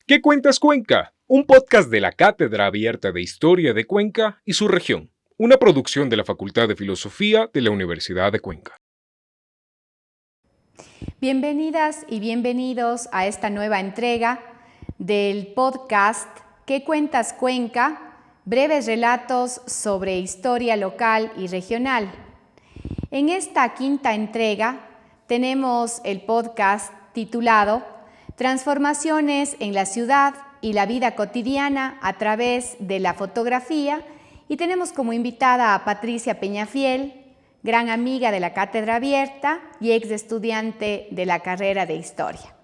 ¿Qué cuentas Cuenca? Un podcast de la Cátedra Abierta de Historia de Cuenca y su región, una producción de la Facultad de Filosofía de la Universidad de Cuenca. Bienvenidas y bienvenidos a esta nueva entrega del podcast ¿Qué cuentas Cuenca? Breves relatos sobre historia local y regional. En esta quinta entrega tenemos el podcast titulado Transformaciones en la ciudad y la vida cotidiana a través de la fotografía y tenemos como invitada a Patricia Peñafiel, gran amiga de la Cátedra Abierta y ex estudiante de la carrera de Historia.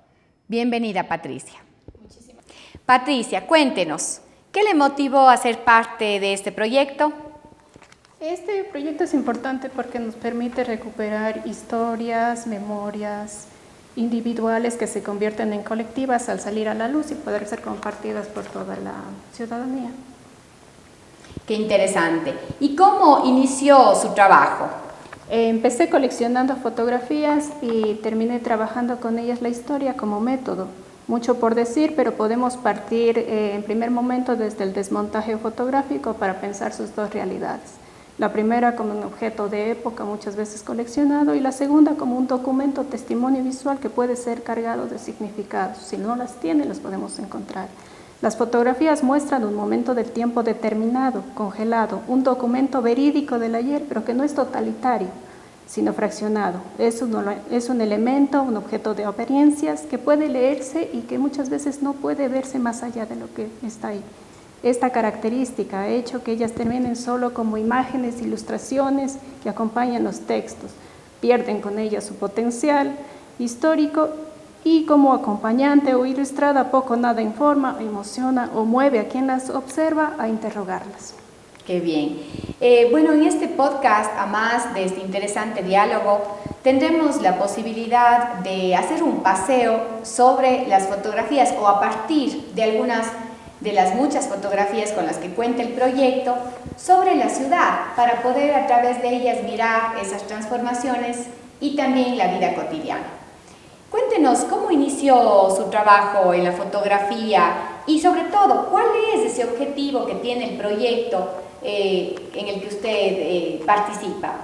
Bienvenida, Patricia. Muchísimas gracias. Patricia, cuéntenos, ¿qué le motivó a ser parte de este proyecto? Este proyecto es importante porque nos permite recuperar historias, memorias individuales que se convierten en colectivas al salir a la luz y poder ser compartidas por toda la ciudadanía. Qué interesante. ¿Y cómo inició su trabajo? Empecé coleccionando fotografías y terminé trabajando con ellas la historia como método. Mucho por decir, pero podemos partir en primer momento desde el desmontaje fotográfico para pensar sus dos realidades. La primera como un objeto de época muchas veces coleccionado y la segunda como un documento, testimonio visual que puede ser cargado de significados. Si no las tiene, las podemos encontrar. Las fotografías muestran un momento del tiempo determinado, congelado, un documento verídico del ayer, pero que no es totalitario, sino fraccionado. Es un elemento, un objeto de apariencias que puede leerse y que muchas veces no puede verse más allá de lo que está ahí. Esta característica ha hecho que ellas terminen solo como imágenes, ilustraciones que acompañan los textos. Pierden con ellas su potencial histórico y como acompañante o ilustrada poco nada informa, emociona o mueve a quien las observa a interrogarlas. Qué bien. Bueno, en este podcast, a más de este interesante diálogo, tendremos la posibilidad de hacer un paseo sobre las fotografías o a partir de algunas de las muchas fotografías con las que cuenta el proyecto sobre la ciudad para poder a través de ellas mirar esas transformaciones y también la vida cotidiana. Cuéntenos cómo inició su trabajo en la fotografía y sobre todo, ¿cuál es ese objetivo que tiene el proyecto en el que usted participa?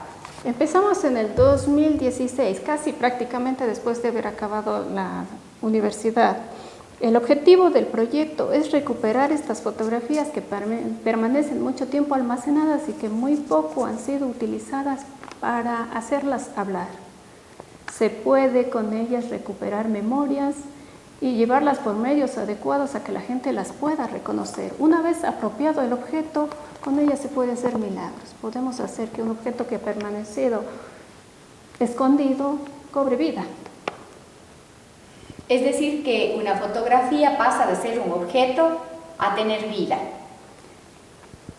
Empezamos en el 2016, casi prácticamente después de haber acabado la universidad. El objetivo del proyecto es recuperar estas fotografías que permanecen mucho tiempo almacenadas y que muy poco han sido utilizadas para hacerlas hablar. Se puede con ellas recuperar memorias y llevarlas por medios adecuados a que la gente las pueda reconocer. Una vez apropiado el objeto, con ellas se puede hacer milagros. Podemos hacer que un objeto que ha permanecido escondido cobre vida. Es decir, que una fotografía pasa de ser un objeto a tener vida.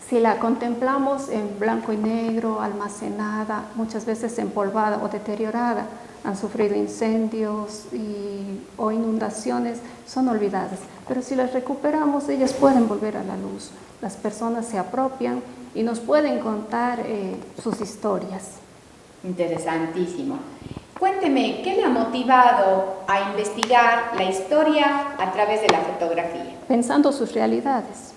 Si la contemplamos en blanco y negro, almacenada, muchas veces empolvada o deteriorada, han sufrido incendios o inundaciones, son olvidadas. Pero si las recuperamos, ellas pueden volver a la luz. Las personas se apropian y nos pueden contar sus historias. Interesantísimo. Cuénteme, ¿qué le ha motivado a investigar la historia a través de la fotografía? Pensando sus realidades,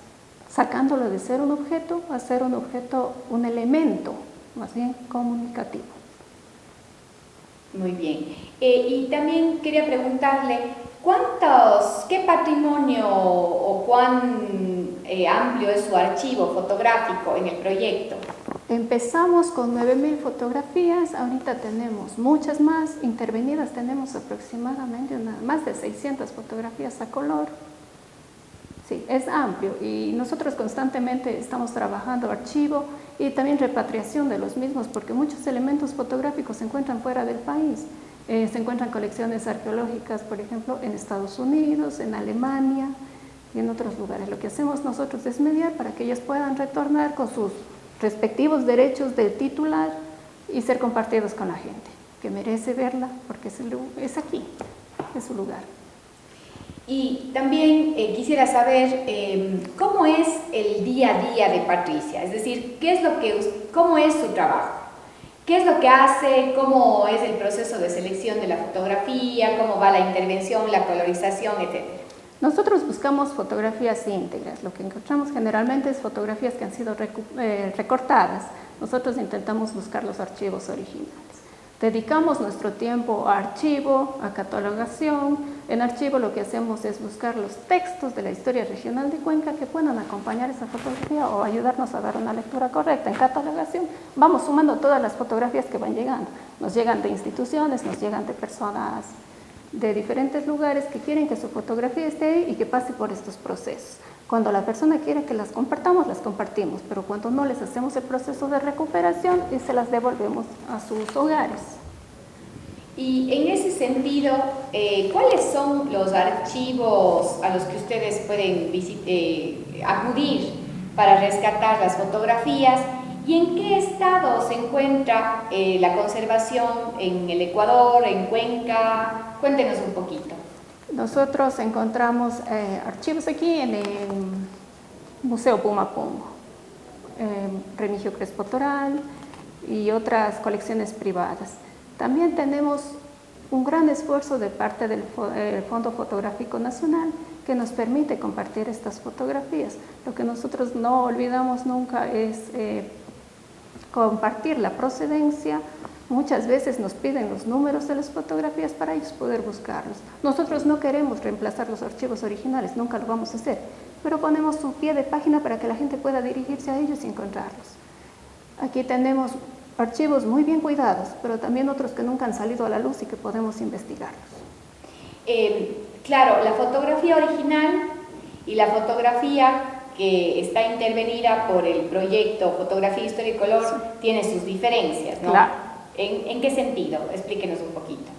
sacándolo de ser un objeto a ser un objeto, un elemento, más bien comunicativo. Muy bien. Y también quería preguntarle, ¿qué patrimonio o cuán amplio es su archivo fotográfico en el proyecto? Empezamos con 9.000 fotografías, ahorita tenemos muchas más, intervenidas tenemos aproximadamente más de 600 fotografías a color. Sí, es amplio y nosotros constantemente estamos trabajando archivo y también repatriación de los mismos porque muchos elementos fotográficos se encuentran fuera del país. Se encuentran colecciones arqueológicas, por ejemplo, en Estados Unidos, en Alemania y en otros lugares. Lo que hacemos nosotros es mediar para que ellas puedan retornar con sus respectivos derechos del titular y ser compartidos con la gente, que merece verla porque es aquí, es su lugar. Y también quisiera saber cómo es el día a día de Patricia, es decir, cómo es su trabajo, qué es lo que hace, cómo es el proceso de selección de la fotografía, cómo va la intervención, la colorización, etc. Nosotros buscamos fotografías íntegras. Lo que encontramos generalmente es fotografías que han sido recortadas. Nosotros intentamos buscar los archivos originales. Dedicamos nuestro tiempo a archivo, a catalogación. En archivo lo que hacemos es buscar los textos de la historia regional de Cuenca que puedan acompañar esa fotografía o ayudarnos a dar una lectura correcta. En catalogación vamos sumando todas las fotografías que van llegando. Nos llegan de instituciones, nos llegan de personas de diferentes lugares que quieren que su fotografía esté ahí y que pase por estos procesos. Cuando la persona quiere que las compartimos, pero cuando no les hacemos el proceso de recuperación y se las devolvemos a sus hogares. Y en ese sentido, ¿cuáles son los archivos a los que ustedes pueden acudir para rescatar las fotografías? ¿Y en qué estado se encuentra la conservación en el Ecuador, en Cuenca? Cuéntenos un poquito. Nosotros encontramos archivos aquí en el Museo Pumapungo, Remigio Crespo Toral y otras colecciones privadas. También tenemos un gran esfuerzo de parte del Fondo Fotográfico Nacional que nos permite compartir estas fotografías. Lo que nosotros no olvidamos nunca es compartir la procedencia. Muchas veces nos piden los números de las fotografías para ellos poder buscarlos. Nosotros no queremos reemplazar los archivos originales, nunca lo vamos a hacer, pero ponemos su pie de página para que la gente pueda dirigirse a ellos y encontrarlos. Aquí tenemos archivos muy bien cuidados, pero también otros que nunca han salido a la luz y que podemos investigarlos. Claro, la fotografía original y la fotografía que está intervenida por el proyecto Fotografía, Historia y Color, sí, tiene sus diferencias, ¿no? Claro. ¿En qué sentido? Explíquenos un poquito.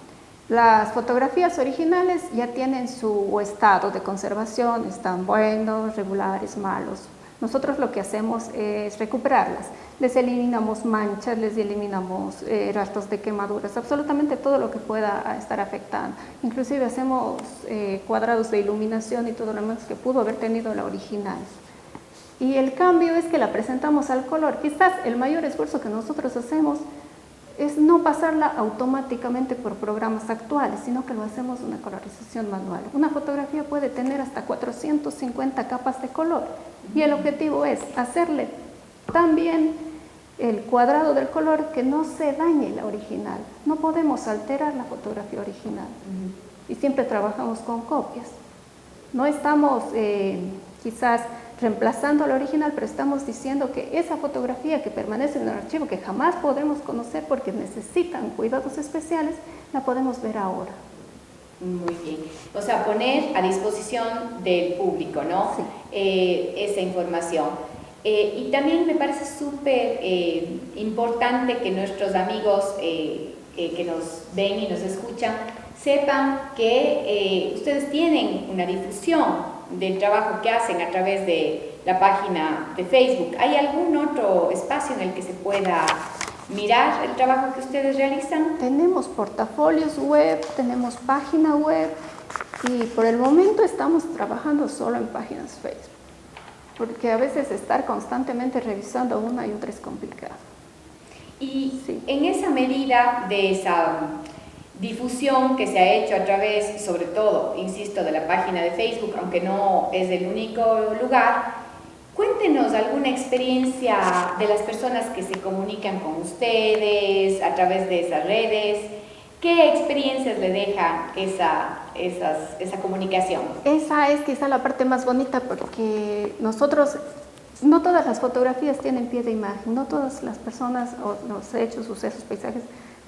Las fotografías originales ya tienen su estado de conservación, están buenos, regulares, malos. Nosotros lo que hacemos es recuperarlas. Les eliminamos manchas, les eliminamos rastros de quemaduras, absolutamente todo lo que pueda estar afectando. Inclusive hacemos cuadrados de iluminación y todo lo demás que pudo haber tenido la original. Y el cambio es que la presentamos al color. Quizás el mayor esfuerzo que nosotros hacemos es no pasarla automáticamente por programas actuales, sino que lo hacemos una colorización manual. Una fotografía puede tener hasta 450 capas de color y el objetivo es hacerle tan bien el cuadrado del color que no se dañe la original. No podemos alterar la fotografía original y siempre trabajamos con copias. No estamos quizás reemplazando la original, pero estamos diciendo que esa fotografía que permanece en el archivo, que jamás podremos conocer porque necesitan cuidados especiales, la podemos ver ahora. Muy bien. O sea, poner a disposición del público, ¿no? Sí. Esa información. Y también me parece súper importante que nuestros amigos que nos ven y nos escuchan sepan que ustedes tienen una difusión del trabajo que hacen a través de la página de Facebook. ¿Hay algún otro espacio en el que se pueda mirar el trabajo que ustedes realizan? Tenemos portafolios web, tenemos página web y por el momento estamos trabajando solo en páginas Facebook, porque a veces estar constantemente revisando una y otra es complicado. Y sí, en esa medida de esa difusión que se ha hecho a través, sobre todo, insisto, de la página de Facebook, aunque no es el único lugar, cuéntenos alguna experiencia de las personas que se comunican con ustedes a través de esas redes. ¿Qué experiencias le deja esa comunicación? Esa es quizá la parte más bonita porque nosotros, no todas las fotografías tienen pie de imagen, no todas las personas o los hechos, sucesos, paisajes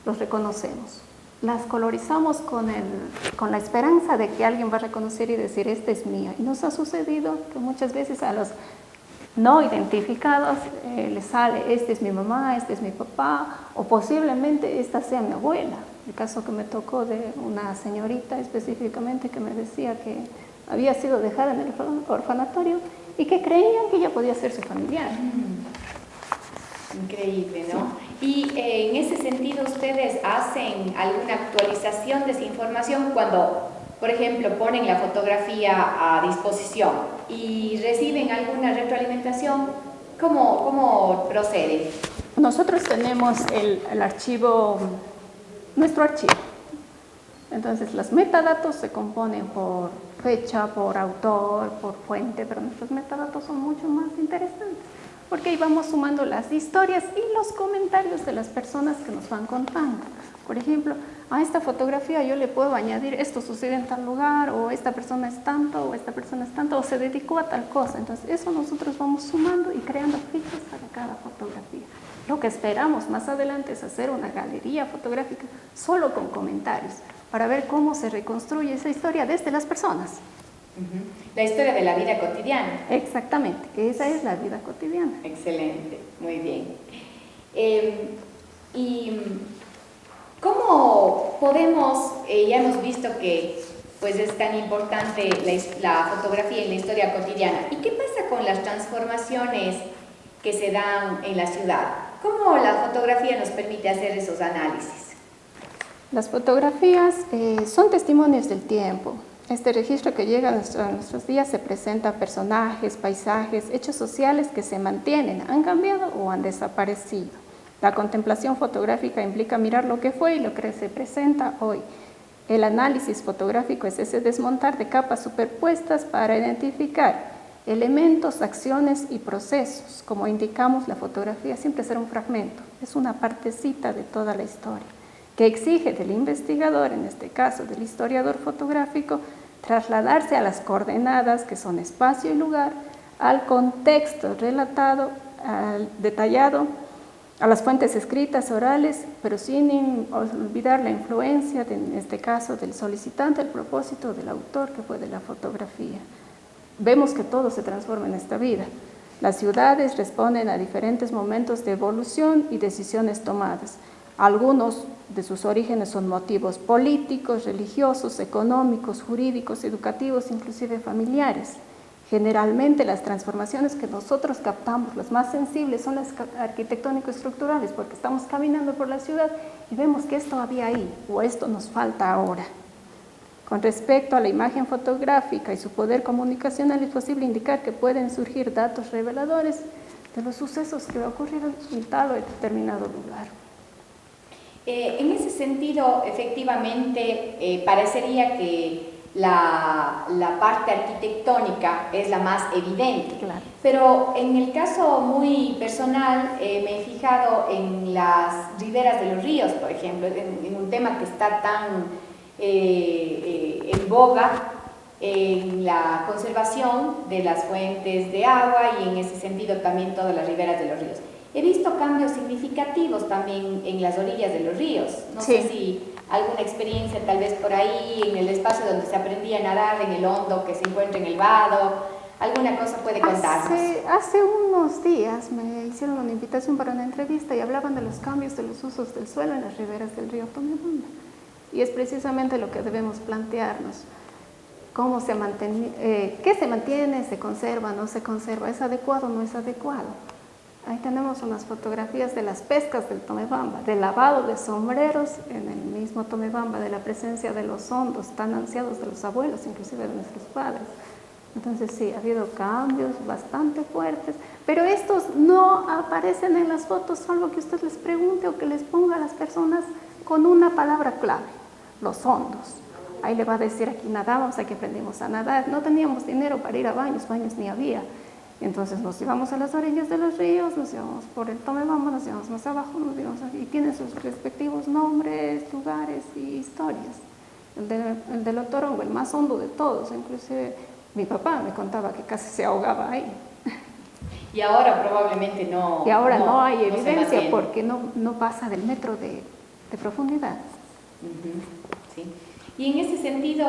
los reconocemos. Las colorizamos con la esperanza de que alguien va a reconocer y decir, esta es mía. Y nos ha sucedido que muchas veces a los no identificados les sale, esta es mi mamá, este es mi papá, o posiblemente esta sea mi abuela. El caso que me tocó de una señorita específicamente que me decía que había sido dejada en el orfanatorio y que creían que ella podía ser su familiar. Increíble, ¿no? Sí. Y en ese sentido, ¿ustedes hacen alguna actualización de esa información cuando, por ejemplo, ponen la fotografía a disposición y reciben alguna retroalimentación? ¿Cómo proceden? Nosotros tenemos el archivo, nuestro archivo. Entonces, los metadatos se componen por fecha, por autor, por fuente, pero nuestros metadatos son mucho más interesantes, porque ahí vamos sumando las historias y los comentarios de las personas que nos van contando. Por ejemplo, a esta fotografía yo le puedo añadir esto sucede en tal lugar, o esta persona es tanto, o esta persona es tanto, o se dedicó a tal cosa. Entonces eso nosotros vamos sumando y creando fichas para cada fotografía. Lo que esperamos más adelante es hacer una galería fotográfica solo con comentarios, para ver cómo se reconstruye esa historia desde las personas. La historia de la vida cotidiana. Exactamente, esa es la vida cotidiana. Excelente, muy bien. ¿Y cómo podemos, ya hemos visto que pues es tan importante la fotografía en la historia cotidiana, ¿y qué pasa con las transformaciones que se dan en la ciudad? ¿Cómo la fotografía nos permite hacer esos análisis? Las fotografías son testimonios del tiempo. Este registro que llega a nuestros días se presenta personajes, paisajes, hechos sociales que se mantienen, han cambiado o han desaparecido. La contemplación fotográfica implica mirar lo que fue y lo que se presenta hoy. El análisis fotográfico es ese desmontar de capas superpuestas para identificar elementos, acciones y procesos. Como indicamos, la fotografía siempre será un fragmento, es una partecita de toda la historia, que exige del investigador, en este caso del historiador fotográfico, trasladarse a las coordenadas que son espacio y lugar, al contexto relatado, detallado, a las fuentes escritas, orales, pero sin olvidar la influencia, en este caso, del solicitante, el propósito del autor que fue de la fotografía. Vemos que todo se transforma en esta vida. Las ciudades responden a diferentes momentos de evolución y decisiones tomadas. Algunos de sus orígenes son motivos políticos, religiosos, económicos, jurídicos, educativos, inclusive familiares. Generalmente las transformaciones que nosotros captamos, las más sensibles, son las arquitectónico-estructurales, porque estamos caminando por la ciudad y vemos que esto había ahí o esto nos falta ahora. Con respecto a la imagen fotográfica y su poder comunicacional, es posible indicar que pueden surgir datos reveladores de los sucesos que ocurrieron en tal o determinado lugar. En ese sentido, efectivamente, parecería que la parte arquitectónica es la más evidente. Claro. Pero en el caso muy personal, me he fijado en las riberas de los ríos, por ejemplo, en un tema que está tan en boga, en la conservación de las fuentes de agua y en ese sentido también todas las riberas de los ríos. He visto cambios significativos también en las orillas de los ríos. No sé si alguna experiencia tal vez por ahí, en el espacio donde se aprendía a nadar, en el hondo que se encuentra en el vado, alguna cosa puede contarnos. Hace unos días me hicieron una invitación para una entrevista y hablaban de los cambios de los usos del suelo en las riberas del río Tomebamba. Y es precisamente lo que debemos plantearnos. ¿Cómo se qué se mantiene, se conserva, no se conserva? ¿Es adecuado o no es adecuado? Ahí tenemos unas fotografías de las pescas del Tomebamba, del lavado de sombreros en el mismo Tomebamba, de la presencia de los hondos tan ansiados de los abuelos, inclusive de nuestros padres. Entonces sí, ha habido cambios bastante fuertes, pero estos no aparecen en las fotos, salvo que usted les pregunte o que les ponga a las personas con una palabra clave, los hondos. Ahí le va a decir, aquí nadamos, aquí aprendimos a nadar, no teníamos dinero para ir a baños ni había. Entonces nos íbamos a las orillas de los ríos, nos íbamos por el Tomebamba, nos íbamos más abajo, y tienen sus respectivos nombres, lugares y historias. El del Otorongo, el más hondo de todos, inclusive mi papá me contaba que casi se ahogaba ahí. Y ahora probablemente no. Y ahora no hay evidencia porque no pasa del metro de profundidad. Sí. Y en ese sentido,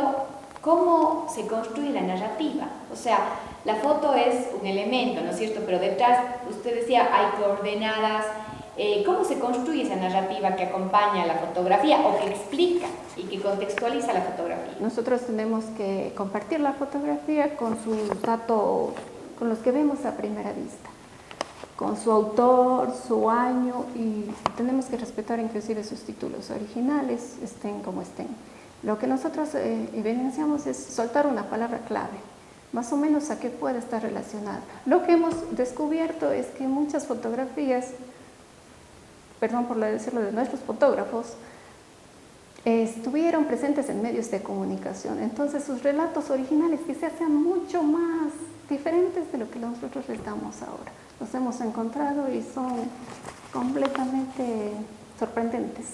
¿cómo se construye la narrativa? O sea, la foto es un elemento, ¿no es cierto? Pero detrás, usted decía, hay coordenadas. ¿Cómo se construye esa narrativa que acompaña a la fotografía o que explica y que contextualiza la fotografía? Nosotros tenemos que compartir la fotografía con sus datos, con los que vemos a primera vista, con su autor, su año, y tenemos que respetar inclusive sus títulos originales, estén como estén. Lo que nosotros evidenciamos es soltar una palabra clave, más o menos a qué puede estar relacionada. Lo que hemos descubierto es que muchas fotografías, perdón por decirlo, de nuestros fotógrafos, estuvieron presentes en medios de comunicación. Entonces sus relatos originales quizás sean mucho más diferentes de lo que nosotros les damos ahora. Los hemos encontrado y son completamente sorprendentes.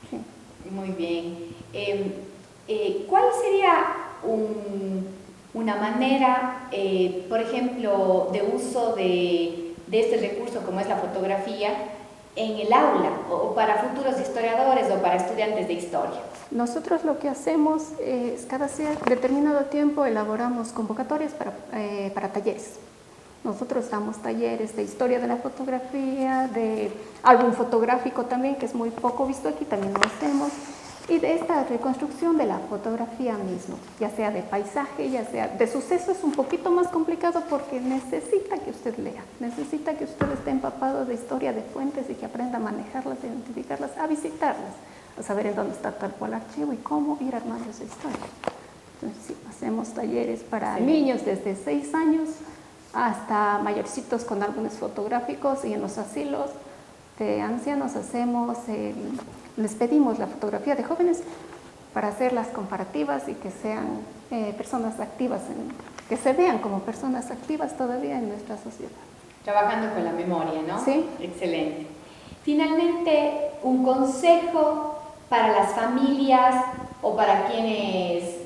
Sí. Muy bien. ¿Cuál sería una manera, por ejemplo, de uso de este recurso como es la fotografía en el aula o para futuros historiadores o para estudiantes de historia? Nosotros lo que hacemos es cada determinado tiempo elaboramos convocatorias para talleres. Nosotros damos talleres de historia de la fotografía, de álbum fotográfico también, que es muy poco visto aquí, también lo hacemos, y de esta reconstrucción de la fotografía mismo, ya sea de paisaje, ya sea de suceso. Es un poquito más complicado porque necesita que usted lea, necesita que usted esté empapado de historia, de fuentes y que aprenda a manejarlas, a identificarlas, a visitarlas, a saber en dónde está tal cual archivo y cómo ir armando esa historia. Entonces, sí, hacemos talleres para niños desde 6 años hasta mayorcitos con álbumes fotográficos, y en los asilos de ancianos les pedimos la fotografía de jóvenes para hacer las comparativas y que sean personas activas, que se vean como personas activas todavía en nuestra sociedad. Trabajando con la memoria, ¿no? Sí. Excelente. Finalmente, un consejo para las familias o para quienes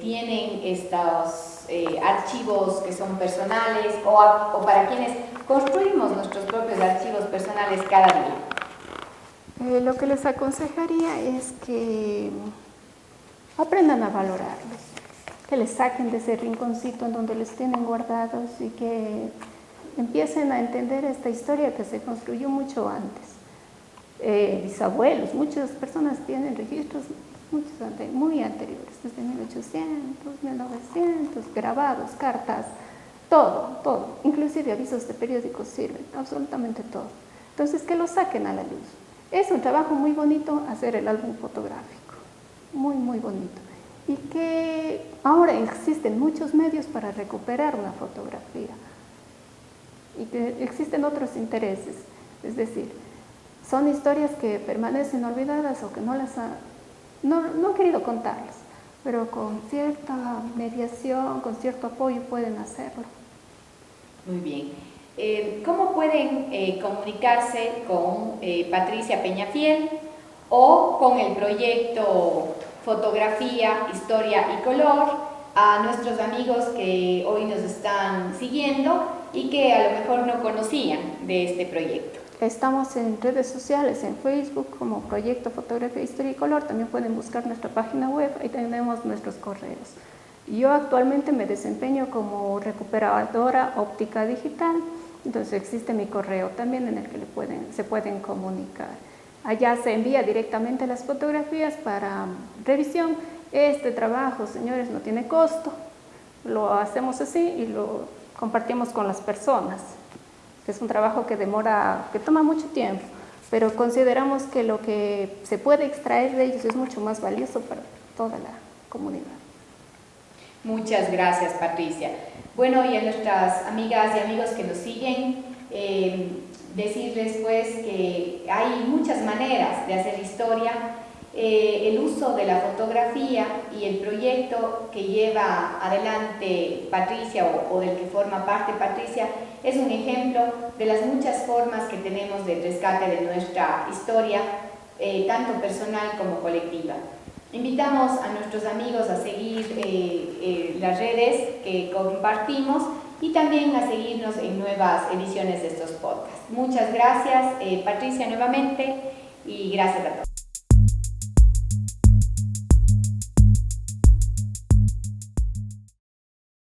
tienen estos archivos que son personales o para quienes construimos nuestros propios archivos personales cada día. Lo que les aconsejaría es que aprendan a valorarlos, que les saquen de ese rinconcito en donde les tienen guardados y que empiecen a entender esta historia que se construyó mucho antes. Bisabuelos, muchas personas tienen registros muy anteriores, desde 1800, 1900, grabados, cartas, todo, inclusive avisos de periódicos sirven, absolutamente todo. Entonces, que lo saquen a la luz. Es un trabajo muy bonito hacer el álbum fotográfico, muy, muy bonito. Y que ahora existen muchos medios para recuperar una fotografía. Y que existen otros intereses, es decir, son historias que permanecen olvidadas o que no han querido contarlas, pero con cierta mediación, con cierto apoyo pueden hacerlo. Muy bien. ¿Cómo pueden comunicarse con Patricia Peñafiel o con el proyecto Fotografía, Historia y Color a nuestros amigos que hoy nos están siguiendo y que a lo mejor no conocían de este proyecto? Estamos en redes sociales, en Facebook como Proyecto Fotografía, Historia y Color. También pueden buscar nuestra página web, ahí tenemos nuestros correos. Yo actualmente me desempeño como recuperadora óptica digital, entonces existe mi correo también en el que se pueden comunicar. Allá se envía directamente las fotografías para revisión. Este trabajo, señores, no tiene costo, lo hacemos así y lo compartimos con las personas. Es un trabajo que toma mucho tiempo, pero consideramos que lo que se puede extraer de ellos es mucho más valioso para toda la comunidad. Muchas gracias, Patricia. Bueno, y a nuestras amigas y amigos que nos siguen, decirles pues que hay muchas maneras de hacer historia. El uso de la fotografía y el proyecto que lleva adelante Patricia o del que forma parte Patricia es un ejemplo de las muchas formas que tenemos de rescate de nuestra historia, tanto personal como colectiva. Invitamos a nuestros amigos a seguir las redes que compartimos y también a seguirnos en nuevas ediciones de estos podcasts. Muchas gracias, Patricia, nuevamente, y gracias a todos.